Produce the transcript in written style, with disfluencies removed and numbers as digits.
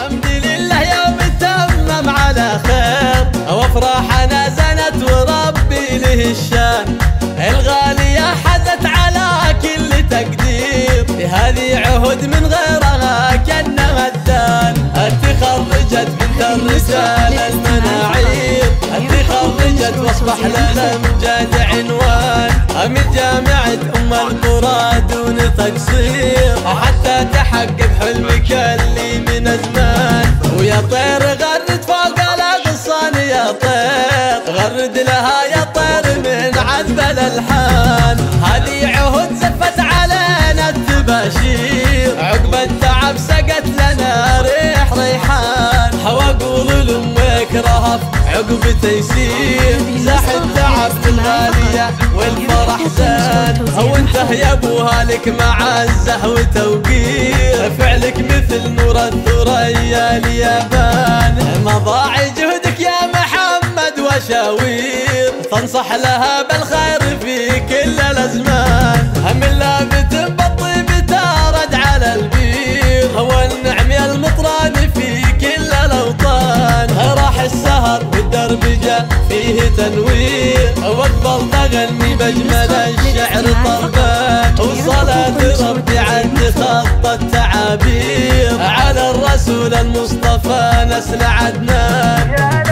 الحمد لله يوم تمم على خير، وافراحنا زنت وربي له الشان، الغالية حزت على كل تقدير، هذه عهد من غيرها كأنها الدان، تخرجت بنت الرجال المناعير، تخرجت واصبح لنا امجاد عنوان، من جامعة ام القرى دون تقصير، حتى تحقق حلمك اللي من زمان، ويا طير غرد فوق الاغصان يا طير، غرد لها يا طير من عذب الالحان، هذه عهد زفت علينا التباشير، عقب التعب سقت لنا ريح ريحان، واقول لامك رهف عقب تيسير، زاح التعب في الغالية والفرح زان، وانت يا ابوها لك معزة وتوقير، فعلك مثل نور الثريا اليابان، مضاع جهدك يا محمد وشاوير، تنصح لها بالخير في كل الازمان، من لابت بالطيب تارد على البير، والنعم يا المطران في كل الاوطان، راح السهر والدرب جاء فيه تنوير، واقبل تغني بجمل الشعر طربان، وصلاة ربي عد خط التعابير، على الرسول المصطفى نسل عدنان.